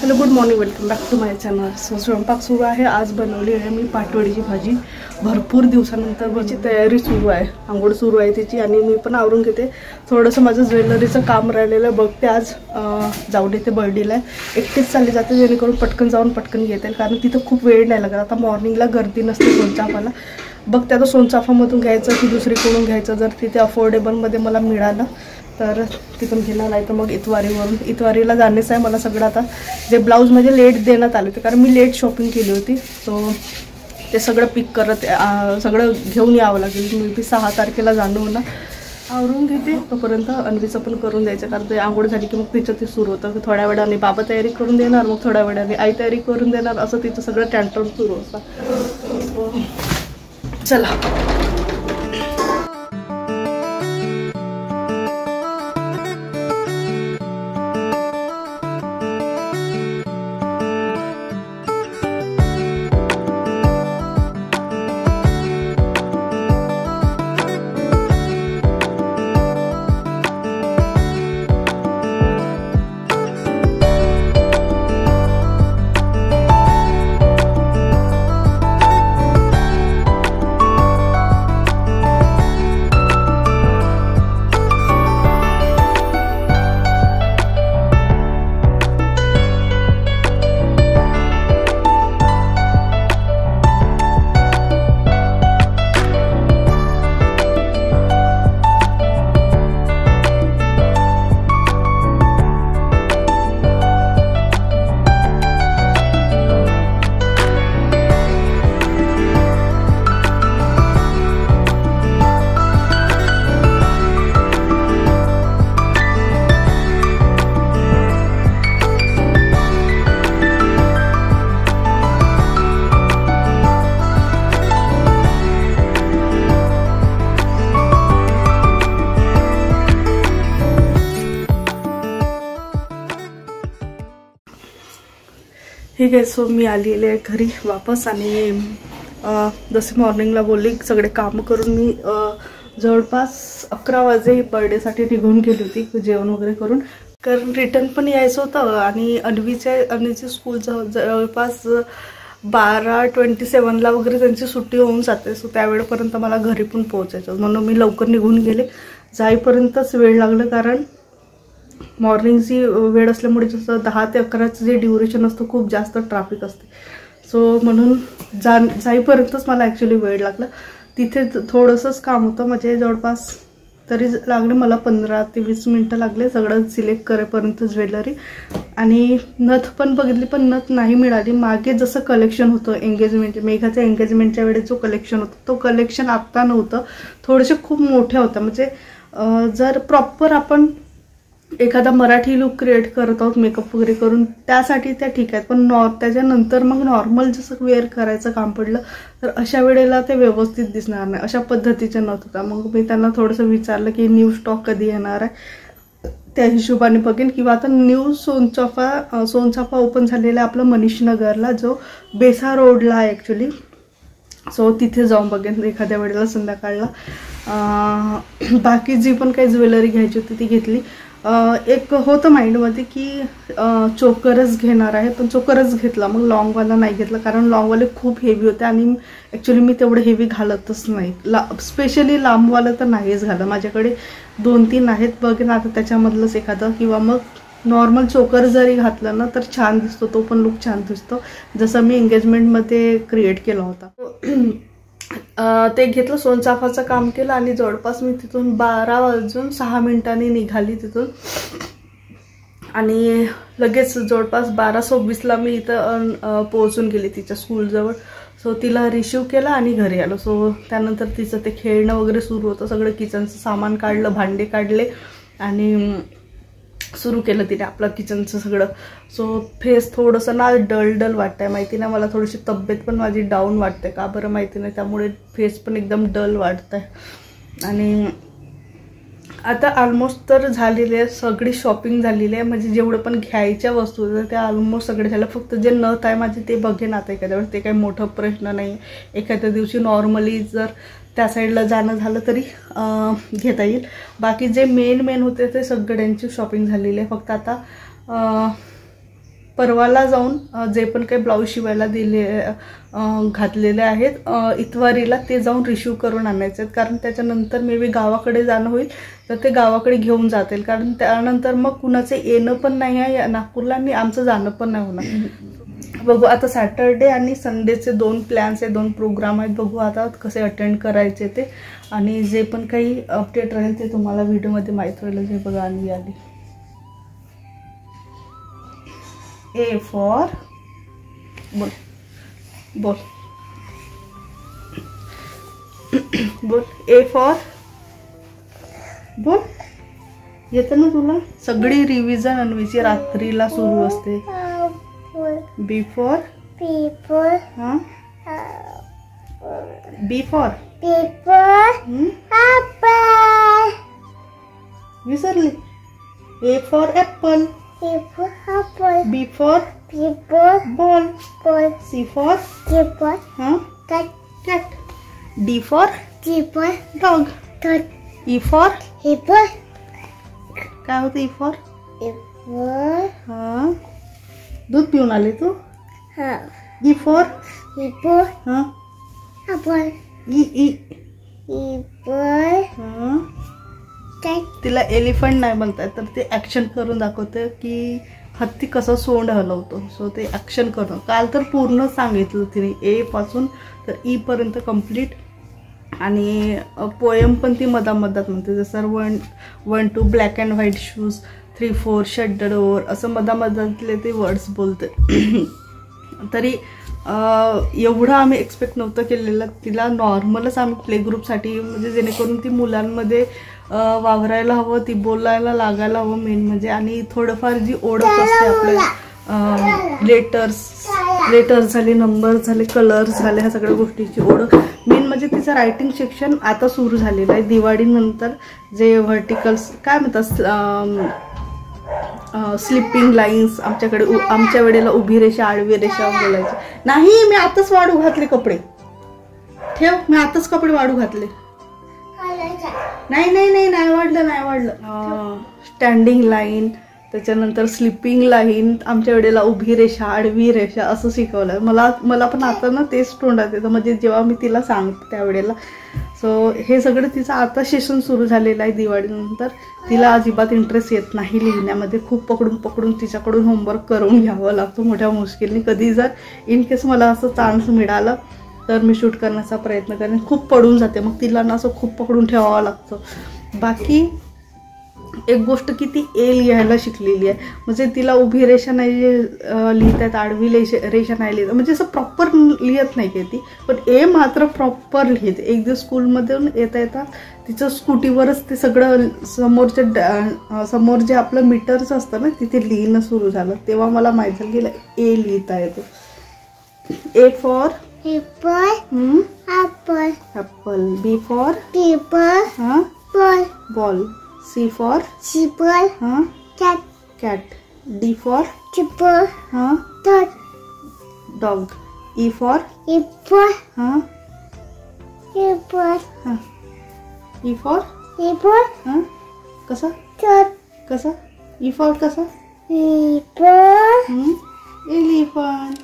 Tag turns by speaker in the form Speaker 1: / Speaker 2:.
Speaker 1: Hello good morning, welcome back to my channel. स्वयंपाक सुरू आहे. आज बनवली आहे मी पाटवडीची भाजी. भरपूर दिवसानंतर माझी तयारी सुरू आहे, आंघोळ सुरू आहे तिची आणि मी पण आवरून घेते. थोडंसं माझं ज्वेलरीचं काम राहिलेलं बघते. आज जाऊ देते बर्डीला एकटीच चालली जाते, जेणेकरून पटकन जाऊन पटकन घेते, कारण तिथं खूप वेळ नाही लागत. आता मॉर्निंगला गर्दी नसते सोनचाफाला. बघते आता सोनचाफामधून घ्यायचं की दुसरीकडून घ्यायचं. जर तिथे अफोर्डेबलमध्ये मला मिळालं तर तिथून घेणार, नाही तर मग इतवारीला जाणेच आहे मला. सगळं आता जे ब्लाऊज म्हणजे लेट देण्यात आले होते, कारण मी लेट शॉपिंग केली होती. सो ते सगळं पिक करत सगळं घेऊन यावं लागेल. मी 6 तारखेला जाणं ना, आवरून घेते. तोपर्यंत अन्वीचं पण करून द्यायचं, कारण ते आंघोळ झाली की मग तिचं ते सुरू होतं. थोड्या वेळाने बाबा तयारी करून देणार, मग थोड्या वेळाने आई तयारी करून देणार, असं तिचं सगळं टँटम सुरू असतं. चला ठीक आहे. सो मी आलेले आहे घरी वापस, आणि जसे मॉर्निंगला बोलली सगळे कामं करून मी जवळपास 11 वाजे बर्थडेसाठी निघून गेली होती, जेवण वगैरे करून. कारण रिटर्न पण यायचं होतं, आणि अन्वीची स्कूल जवळपास 12:27 वगैरे त्यांची सुट्टी होऊन जाते. सो त्यावेळेपर्यंत मला घरी पण पोहोचायचं, म्हणून मी लवकर निघून गेले. जाईपर्यंतच वेळ लागलं, कारण मॉर्निंगची वेळ असल्यामुळे जसं 10 ते 11चं जे ड्युरेशन असतं खूप जास्त ट्रॅफिक असते. सो म्हणून जाईपर्यंतच मला ॲक्च्युली वेळ लागला. तिथे थोडंसंच काम होतं, म्हणजे जवळपास तरी लागले मला 15 ते 20 मिनटं लागले सगळं सिलेक्ट करेपर्यंत ज्वेलरी. आणि नथ पण बघितली, पण नथ नाही मिळाली. मागे जसं कलेक्शन होतं एंगेजमेंट, मेघाच्या एंगेजमेंटच्या वेळेस जो कलेक्शन होतं तो कलेक्शन आत्ता नव्हतं. थोडेसे खूप मोठे होते, म्हणजे जर प्रॉपर आपण एखादा मराठी लुक क्रिएट करत आहोत मेकअप वगैरे करून, त्यासाठी त्या ठीक आहेत. पण त्याच्यानंतर मग नॉर्मल जसं वेअर करायचं काम पडलं तर अशा वेळेला ते व्यवस्थित दिसणार नाही, अशा पद्धतीचं नथ होता. मग मी त्यांना थोडंसं विचारलं की न्यू स्टॉक कधी येणार आहे, त्या हिशोबाने बघेन. किंवा आता न्यू सोनचाफा ओपन झालेला आपलं मनीष नगरला, जो बेसा रोडला आहे ॲक्च्युली. सो तिथे जाऊन बघेन एखाद्या वेळेला संध्याकाळला. बाकी जी पण काही ज्वेलरी घ्यायची होती ती घेतली. एक होतं माइंडमध्ये की चोकरच घेणार आहे, पण चोकरच घेतला, मग लॉंगवाला नाही घेतला, कारण लॉंगवाले खूप हेवी होते आणि ॲक्च्युली मी तेवढं हेवी घालतच नाही. स्पेशली लांबवालं तर नाहीच घालत. माझ्याकडे 2-3 आहेत, बघेन आता त्याच्यामधलंच एखादं. किंवा मग नॉर्मल चोकर जरी घातलं ना तर छान दिसतो, तो पण लुक छान दिसतो, जसं मी एंगेजमेंटमध्ये क्रिएट केला होता. ते घेतलं, सोनचाफाचं काम केलं, आणि जवळपास मी तिथून 12:06 निघाली तिथून. आणि लगेच जवळपास 12:26 मी इथं पोहोचून गेली तिच्या स्कूलजवळ. सो तिला रिसीव केला आणि घरी आलो. सो त्यानंतर तिचं ते खेळणं वगैरे सुरू होतं. सगळं किचनचं सामान काढलं, भांडे काढले, आणि सुरू केलं तिने आपलं किचनचं सगळं. सो फेस थोडंसं ना डल वाटतंय, माहिती नाही मला. थोडीशी तब्येत पण माझी डाऊन वाटते, का बरं माहिती नाही, त्यामुळे फेस पण एकदम डल वाटतंय. आणि आता ऑलमोस्ट तर झालेली आहे, सगळी शॉपिंग झालेली आहे. म्हणजे जेवढं पण घ्यायच्या वस्तू होत्या त्या ऑलमोस्ट सगळे झाल्या. फक्त जे नथ आहे माझी ते बघेन आता एखाद्या वेळेस, ते काही मोठं प्रश्न नाही. एखाद्या दिवशी नॉर्मली जर त्या साईडला जाणं झालं तरी घेता येईल. बाकी जे मेन होते ते सगळ्यांची शॉपिंग झालेली आहे. फक्त आता परवाला जाऊन जे पण काही ब्लाऊज शिवायला घातलेले आहेत इतवारीला ते जाऊन रिसीव करून आणायचे आहेत, कारण त्याच्यानंतर मे बी गावाकडे जाणं होईल तर ते गावाकडे घेऊन जातील, कारण त्यानंतर मग कुणाचं येणं पण नाही आहे नागपूरला आणि आमचं जाणं पण नाही होणार. बघू आता सॅटर्डे आणि संडेचे 2 प्लॅन्स आहेत, 2 प्रोग्राम आहेत. बघू आता कसे अटेंड करायचे ते, आणि जे पण काही अपडेट राहील ते तुम्हाला व्हिडिओमध्ये माहीत होईल. जे बघा आली A for बोल बोल बोल A for बोल. येतं ना तुला? सगळी रिव्हिजन अन्वीची रात्रीला सुरू असते. B for हां B for विसरली. A for apple, B for ball, C for cat, D for dog, E for काय होतं? E for हां दूध पिऊन आले तू. E for हां E हां तिला एलिफंट नाही म्हणतात तर ते ॲक्शन करून दाखवतं की हत्ती कसं सोंड हलवतो. सो ते ॲक्शन करून काल तर पूर्ण सांगितलं तिने A पासून तर E पर्यंत कम्प्लीट. आणि पोएम पण ती मधामधात म्हणते, जसं 1 2 black and white shoes, 3 4 shut the door असं मधामधातले ते वर्ड्स बोलते. तरी एवढं आम्ही एक्सपेक्ट नव्हतं केलेलं. तिला नॉर्मलच आम्ही प्ले ग्रुपसाठी म्हणजे जेणेकरून ती मुलांमध्ये वावरायला हवं, ती बोलायला लागायला हवं मेन म्हणजे. आणि थोडंफार जी ओळख असते आपल्या लेटर्स झाले, नंबर झाले, कलर्स झाले, ह्या सगळ्या गोष्टीची ओळख मेन म्हणजे तिचं रायटिंग सेक्शन आता सुरू झालेलं आहे. दिवाळीनंतर जे व्हर्टिकल्स काय म्हणतात स्लिपिंग लाईन्स आमच्या वेळेला उभी रेषा आडवी रेषा बोलायची नाही. मी आताच वाढू घातले कपडे, ठेव. मी आताच कपडे वाढू घातले. नाही वाढलं. स्टँडिंग लाईन, त्याच्यानंतर स्लिपिंग लाईन, आमच्या वेळेला उभी रेषा आडवी रेषा असं शिकवलं. मला पण आता ना तेच तोंडात येतं म्हणजे जेव्हा मी तिला सांगते त्यावेळेला. सो हे सगळं तिचं आता सेशन सुरू झालेलं आहे दिवाळीनंतर. तिला अजिबात इंटरेस्ट येत नाही लिहिण्यामध्ये. खूप पकडून तिच्याकडून होमवर्क करून घ्यावं लागतो मोठ्या मुश्किलने. कधी जर इन केस मला असं चान्स मिळाला तर मी शूट करण्याचा प्रयत्न करेन. खूप पडून जाते मग तिला ना असं खूप पकडून ठेवावं लागतं. बाकी एक गोष्ट की ती ए लिहायला शिकलेली आहे म्हणजे तिला उभी रेषा नाही लिहिता येत, आडवी रेषा नाही लिहित म्हणजे असं प्रॉपर लिहित नाही की ती, पण ए मात्र प्रॉपर लिहिते. एक दिवस स्कूलमधून येता तिचं स्कूटीवरच ते सगळं समोर जे आपलं मीटरचं असतं ना तिथे लिहिणं सुरू झालं. तेव्हा मला माहीत झालं की ए लिहिता येतो. A for apple, B for ball, C for cat, D for dog, E for E for कसा E for कसा elephant.